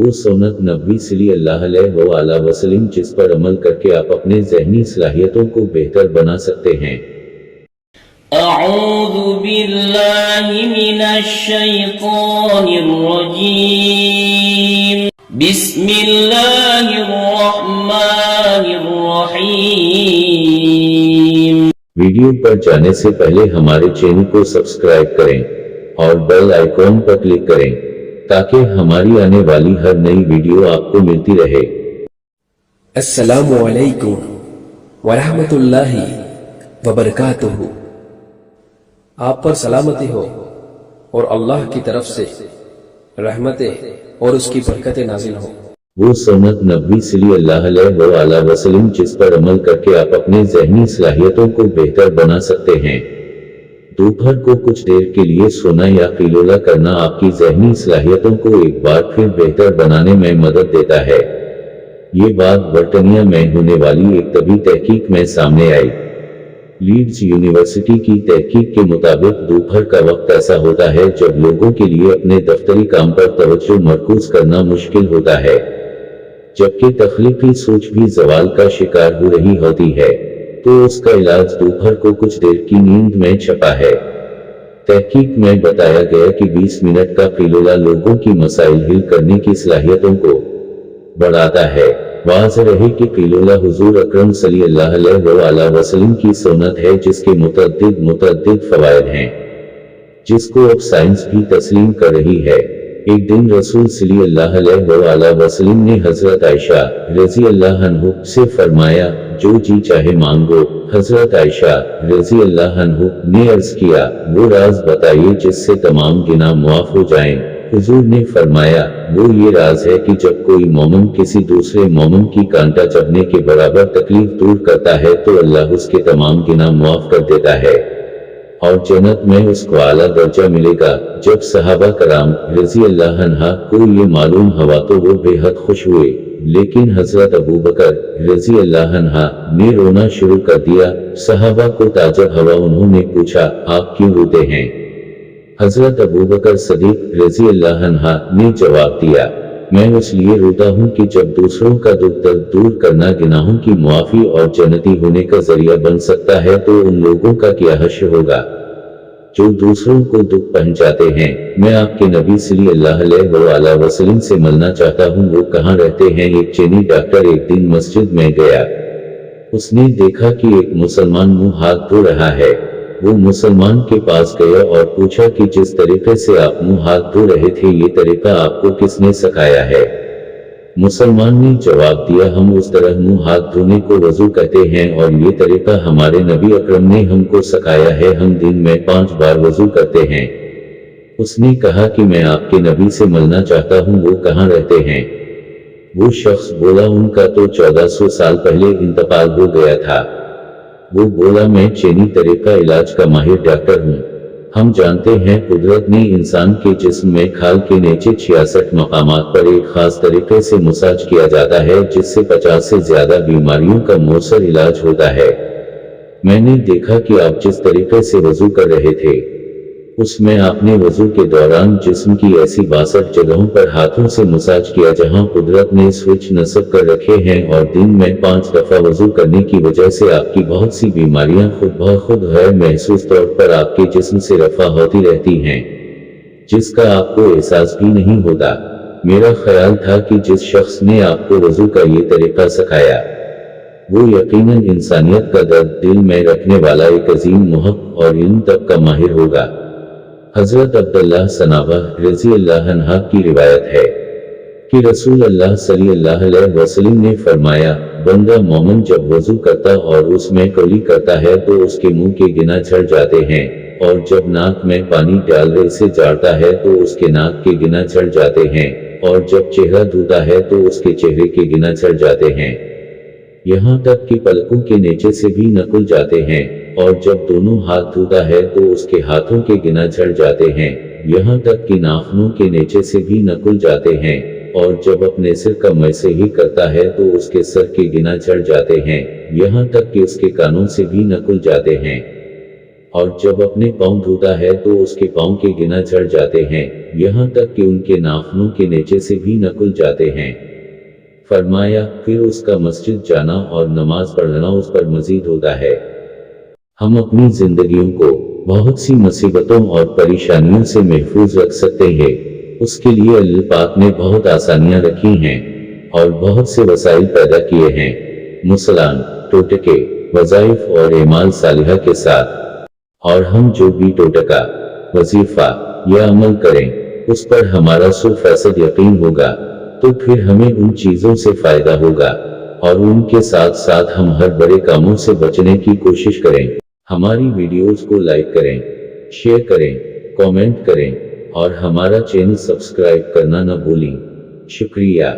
وہ سنت نبوی صلی اللہ علیہ وسلم جس پر عمل کر کے آپ اپنے ذہنی صلاحیتوں کو بہتر بنا سکتے ہیں۔ اعوذ باللہ من الشیطان الرجیم، بسم اللہ الرحمن الرحیم۔ ویڈیو پر جانے سے پہلے ہمارے چینل کو سبسکرائب کریں اور بیل آئیکن پر کلک کریں تاکہ ہماری آنے والی ہر نئی ویڈیو آپ کو ملتی رہے۔ السلام علیکم ورحمۃ اللہ وبرکاتہ۔ آپ پر سلامتی ہو اور اللہ کی طرف سے رحمتیں اور اس کی برکتیں نازل ہو۔ وہ سنت نبوی صلی اللہ علیہ وسلم جس پر عمل کر کے آپ اپنے ذہنی صلاحیتوں کو بہتر بنا سکتے ہیں۔ دوپہر کو کچھ دیر کے لیے سونا یا قیلولہ کرنا آپ کی ذہنی صلاحیتوں کو ایک بار پھر بہتر بنانے میں مدد دیتا ہے۔ یہ بات برطانیہ میں ہونے والی ایک طبی تحقیق میں سامنے آئی۔ لیڈز یونیورسٹی کی تحقیق کے مطابق دوپہر کا وقت ایسا ہوتا ہے جب لوگوں کے لیے اپنے دفتری کام پر توجہ مرکوز کرنا مشکل ہوتا ہے، جبکہ تخلیقی سوچ بھی زوال کا شکار ہو رہی ہوتی ہے، تو اس کا علاج دوپہر کو کچھ دیر کی نیند میں چھپا ہے۔ تحقیق میں بتایا گیا کہ 20 منٹ کا قیلولہ لوگوں کی مسائل حل کرنے کی صلاحیتوں کو بڑھاتا ہے۔ واضح رہے کہ قیلولہ حضور اکرم صلی اللہ علیہ وسلم کی سنت ہے جس کے متعدد فوائد ہیں، جس کو اب سائنس بھی تسلیم کر رہی ہے۔ ایک دن رسول صلی اللہ علیہ وسلم نے حضرت عائشہ رضی اللہ عنہ سے فرمایا، جو جی چاہے مانگو۔ حضرت عائشہ رضی اللہ عنہ نے عرض کیا، وہ راز بتائیے جس سے تمام گناہ معاف ہو جائیں۔ حضور نے فرمایا، وہ یہ راز ہے کہ جب کوئی مومن کسی دوسرے مومن کی کانٹا چبھنے کے برابر تکلیف دور کرتا ہے تو اللہ اس کے تمام گناہ معاف کر دیتا ہے، اور جنت میں اس کو اعلیٰ درجہ ملے گا۔ جب صحابہ کرام رضی اللہ عنہ کو یہ معلوم ہوا تو وہ بے حد خوش ہوئے، لیکن حضرت ابوبکر رضی اللہ عنہ نے رونا شروع کر دیا۔ صحابہ کو تعجب ہوا، انہوں نے پوچھا، آپ کیوں روتے ہیں؟ حضرت ابوبکر صدیق رضی اللہ عنہ نے جواب دیا، میں اس لیے روتا ہوں کہ جب دوسروں کا دکھ درد دور کرنا گناہوں کی معافی اور جنتی ہونے کا ذریعہ بن سکتا ہے تو ان لوگوں کا کیا حشر ہوگا جو دوسروں کو دکھ پہنچاتے ہیں۔ میں آپ کے نبی صلی اللہ علیہ وسلم سے ملنا چاہتا ہوں، وہ کہاں رہتے ہیں؟ ایک چینی ڈاکٹر ایک دن مسجد میں گیا۔ اس نے دیکھا کہ ایک مسلمان منہ ہاتھ دھو رہا ہے۔ وہ مسلمان کے پاس گیا اور پوچھا کہ جس طریقے سے آپ منہ ہاتھ دھو رہے تھے یہ طریقہ آپ کو کس نے سکھایا ہے؟ مسلمان نے جواب دیا، ہم اس طرح منہ ہاتھ دھونے کو وضو کہتے ہیں اور یہ طریقہ ہمارے نبی اکرم نے ہم کو سکھایا ہے، ہم دن میں 5 بار وضو کرتے ہیں۔ اس نے کہا کہ میں آپ کے نبی سے ملنا چاہتا ہوں، وہ کہاں رہتے ہیں؟ وہ شخص بولا، ان کا تو 1400 سال پہلے انتقال ہو گیا تھا۔ وہ بولا، میں چینی طریقہ علاج کا ماہر ڈاکٹر ہوں۔ ہم جانتے ہیں قدرت نے انسان کے جسم میں کھال کے نیچے 66 مقامات پر ایک خاص طریقے سے مساج کیا جاتا ہے جس سے 50 سے زیادہ بیماریوں کا مؤثر علاج ہوتا ہے۔ میں نے دیکھا کہ آپ جس طریقے سے وضو کر رہے تھے اس میں آپ نے وضو کے دوران جسم کی ایسی 62 جگہوں پر ہاتھوں سے مساج کیا جہاں قدرت نے سوئچ نصب کر رکھے ہیں، اور دن میں 5 دفعہ وضو کرنے کی وجہ سے آپ کی بہت سی بیماریاں خود بخود غیر محسوس طور پر آپ کے جسم سے رفع ہوتی رہتی ہیں، جس کا آپ کو احساس بھی نہیں ہوتا۔ میرا خیال تھا کہ جس شخص نے آپ کو وضو کا یہ طریقہ سکھایا وہ یقیناً انسانیت کا درد دل میں رکھنے والا ایک عظیم محب اور علم تک کا ماہر ہوگا۔ حضرت عبداللہ ثنابہ رضی اللہ عنہ کی روایت ہے کہ رسول اللہ صلی اللہ علیہ وسلم نے فرمایا، بندہ مومن جب وضو کرتا اور اس میں کولی کرتا ہے تو اس کے منہ کے گناہ جھڑ جاتے ہیں، اور جب ناک میں پانی ڈال کر اسے جھاڑتا ہے تو اس کے ناک کے گناہ جھڑ جاتے ہیں، اور جب چہرہ دھوتا ہے تو اس کے چہرے کے گناہ جھڑ جاتے ہیں، یہاں تک کہ پلکوں کے نیچے سے بھی نکل جاتے ہیں، اور جب دونوں ہاتھ دھوتا ہے تو اس کے ہاتھوں کے گناہ جھڑ جاتے ہیں، یہاں تک کہ ناخنوں کے نیچے سے بھی نکل جاتے ہیں، اور جب اپنے سر کا مسح ہی کرتا ہے تو اس کے سر کے گناہ جھڑ جاتے ہیں، یہاں تک کہ اس کے کانوں سے بھی نکل جاتے ہیں، اور جب اپنے پاؤں دھوتا ہے تو اس کے پاؤں کے گنا جھڑ جاتے ہیں، یہاں تک کہ ان کے ناخنوں کے نیچے سے بھی نکل جاتے ہیں۔ فرمایا پھر اس کا مسجد جانا اور نماز پڑھنا اس پر مزید ہوتا ہے۔ ہم اپنی زندگیوں کو بہت سی مصیبتوں اور پریشانیوں سے محفوظ رکھ سکتے ہیں، اس کے لیے اللہ پاک نے بہت آسانیاں رکھی ہیں اور بہت سے وسائل پیدا کیے ہیں، مثلاً ٹوٹکے، وظائف اور اعمال صالحہ کے ساتھ، اور ہم جو بھی ٹوٹکا، وظیفہ یا عمل کریں اس پر ہمارا 100% یقین ہوگا تو پھر ہمیں ان چیزوں سے فائدہ ہوگا، اور ان کے ساتھ ساتھ ہم ہر بڑے کاموں سے بچنے کی کوشش کریں۔ ہماری ویڈیوز کو لائک کریں، شیئر کریں، کامنٹ کریں اور ہمارا چینل سبسکرائب کرنا نہ بھولیں۔ شکریہ۔